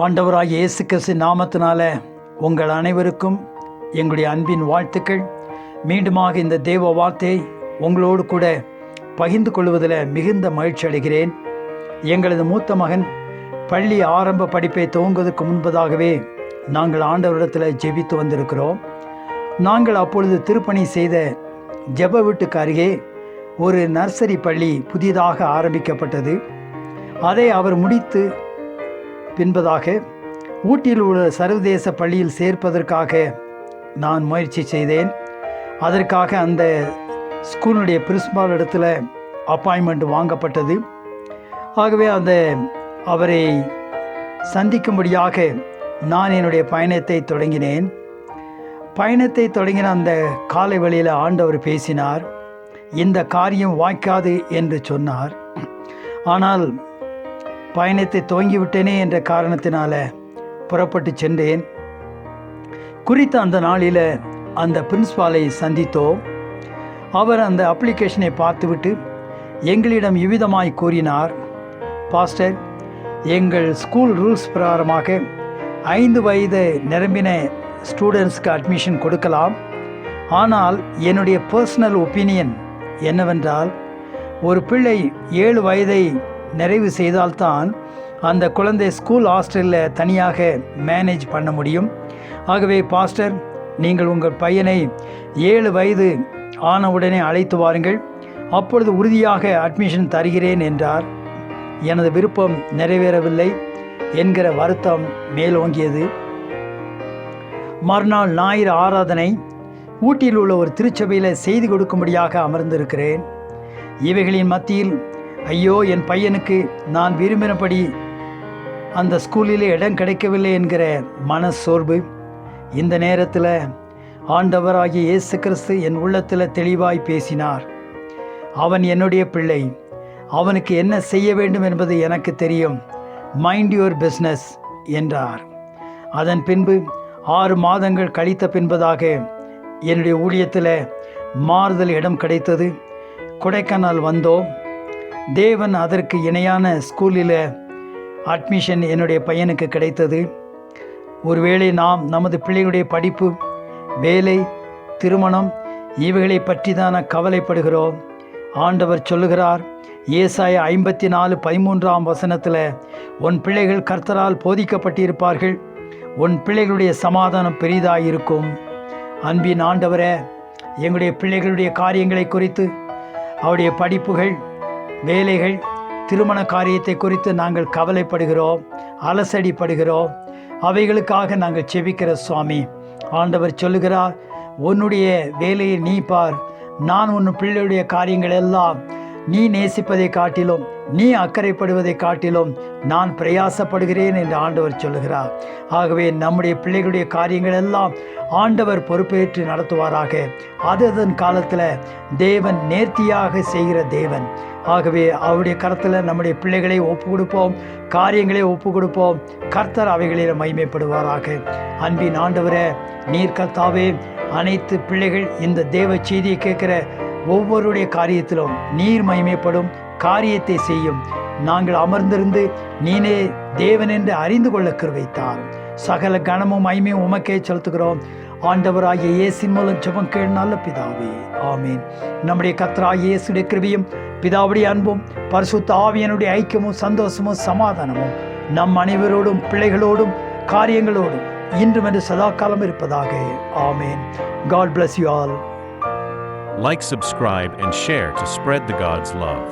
ஆண்டவராகிய இயேசு கிறிஸ்து நாமத்தினால உங்கள் அனைவருக்கும் எங்களுடைய அன்பின் வாழ்த்துக்கள். மீண்டுமாக இந்த தேவ வார்த்தையை உங்களோடு கூட பகிர்ந்து கொள்வதில் மிகுந்த மகிழ்ச்சி அடைகிறேன். எங்களது மூத்த மகன் பள்ளி ஆரம்ப படிப்பை துவங்குவதற்கு முன்பதாகவே நாங்கள் ஆண்டவரிடத்தில் ஜெபித்து வந்திருக்கிறோம். நாங்கள் அப்பொழுது திருப்பணி செய்த ஜெப வீட்டுக்கு அருகே ஒரு நர்சரி பள்ளி புதிதாக ஆரம்பிக்கப்பட்டது. அதை அவர் முடித்து பின்பதாக ஊட்டியில் உள்ள சர்வதேச பள்ளியில் சேர்ப்பதற்காக நான் முயற்சி செய்தேன். அதற்காக அந்த ஸ்கூலுடைய பிரின்சிபால் இடத்துல அப்பாயின்மெண்ட் வாங்கப்பட்டது. ஆகவே அவரை சந்திக்கும்படியாக நான் என்னுடைய பயணத்தை தொடங்கினேன். பயணத்தை தொடங்கின அந்த காலை வழியில் ஆண்டவர் பேசினார். இந்த காரியம் வாய்க்காது என்று சொன்னார். ஆனால் பயணத்தை துவங்கிவிட்டேனே என்ற காரணத்தினால புறப்பட்டு சென்றேன். குறித்த அந்த நாளில் அந்த பிரின்சிபாலை சந்தித்தோம். அவர் அந்த அப்ளிகேஷனை பார்த்துவிட்டு எங்களிடம் இவ்விதமாய் கூறினார், பாஸ்டர், எங்கள் ஸ்கூல் ரூல்ஸ் பிரகாரமாக 5 வயது நிரம்பின ஸ்டூடெண்ட்ஸ்க்கு அட்மிஷன் கொடுக்கலாம். ஆனால் என்னுடைய பர்சனல் ஒப்பீனியன் என்னவென்றால், ஒரு பிள்ளை 7 வயதை நிறைவு செய்தால்தான் அந்த குழந்தை ஸ்கூல் ஹாஸ்டலில் தனியாக மேனேஜ் பண்ண முடியும். ஆகவே பாஸ்டர், நீங்கள் உங்கள் பையனை 7 வயது ஆனவுடனே அழைத்து வாருங்கள், அப்பொழுது உறுதியாக அட்மிஷன் தருகிறேன் என்றார். எனது விருப்பம் நிறைவேறவில்லை என்கிற வருத்தம் மேலோங்கியது. மறுநாள் ஞாயிறு ஆராதனை ஊட்டியில் உள்ள ஒரு திருச்சபையில் செய்தி கொடுக்கும்படியாக அமர்ந்திருக்கிறேன். இவைகளின் மத்தியில், ஐயோ, என் பையனுக்கு நான் விரும்பினபடி அந்த ஸ்கூலிலே இடம் கிடைக்கவில்லை என்கிற மனசோர்வு. இந்த நேரத்தில் ஆண்டவராகிய இயேசு கிறிஸ்து என் உள்ளத்தில் தெளிவாய் பேசினார். அவன் என்னுடைய பிள்ளை, அவனுக்கு என்ன செய்ய வேண்டும் என்பது எனக்கு தெரியும், மைண்ட் யுவர் பிஸ்னஸ் என்றார். அதன் பின்பு 6 மாதங்கள் கழித்த பின்பதாக என்னுடைய ஊழியத்தில் மாறுதல் இடம் கிடைத்தது. கொடைக்கானல் வந்தோம். தேவன் அதற்கு இணையான ஸ்கூலில் அட்மிஷன் என்னுடைய பையனுக்கு கிடைத்தது. ஒருவேளை நாம் நமது பிள்ளைகளுடைய படிப்பு, வேலை, திருமணம் இவைகளை பற்றி தான கவலைப்படுகிறோம். ஆண்டவர் சொல்லுகிறார், ஏசாயா 54:13 உன் பிள்ளைகள் கர்த்தரால் போதிக்கப்பட்டிருப்பார்கள், உன் பிள்ளைகளுடைய சமாதானம் பெரிதாயிருக்கும். அன்பின் ஆண்டவரே, எங்களுடைய பிள்ளைகளுடைய காரியங்களை குறித்து, அவருடைய படிப்புகள், வேலைகள், திருமண காரியத்தை குறித்து நாங்கள் கவலைப்படுகிறோம், அலசடிப்படுகிறோம். அவைகளுக்காக நாங்கள் செபிக்கிற சுவாமி. ஆண்டவர் சொல்லுகிறார், உன்னுடைய வேலையை நீ பார், நான் உன் பிள்ளையுடைய காரியங்கள் எல்லாம் நீ நேசிப்பதை காட்டிலும், நீ அக்கறைப்படுவதை காட்டிலும் நான் பிரயாசப்படுகிறேன் என்று ஆண்டவர் சொல்லுகிறார். ஆகவே நம்முடைய பிள்ளைகளுடைய காரியங்கள் எல்லாம் ஆண்டவர் பொறுப்பேற்று நடத்துவாராக. அதன் காலத்தில் தேவன் நேர்த்தியாக செய்கிற தேவன். ஆகவே அவருடைய கருத்தில் நம்முடைய பிள்ளைகளை ஒப்பு கொடுப்போம், காரியங்களை ஒப்பு கொடுப்போம். கர்த்தர் அவைகளில் மகிமைப்படுவாராக. அன்பின் ஆண்டவரே, நீர் கர்த்தாவே, அனைத்து பிள்ளைகள் இந்த தேவ செய்தியை கேட்கிற ஒவ்வொருடைய காரியத்திலும் நீர் மகிமைப்படும் காரியத்தை செய்யும். நாங்கள் அமர்ந்திருந்து நீனே தேவன் என்று அறிந்து கொள்ள கிருபைத்தார். சகல கனமும் மகிமையும் உமக்கே செலுத்துகிறோம். ஆண்டவராகிய இயேசுவின் மூலம் ஜெபம் கேள் நல்ல பிதாவே, ஆமீன். நம்முடைய கர்த்தராகிய இயேசுடைய கிருபையும், பிதாவுடைய அன்பும், பரிசுத்த ஆவியானுடைய ஐக்கியமும், சந்தோஷமும், சமாதானமும் நம் அனைவரோடும், பிள்ளைகளோடும், காரியங்களோடும் இன்றும் என்று சதா காலம் இருப்பதாக. ஆமீன். God bless you all. Like, subscribe, and share to spread the God's love.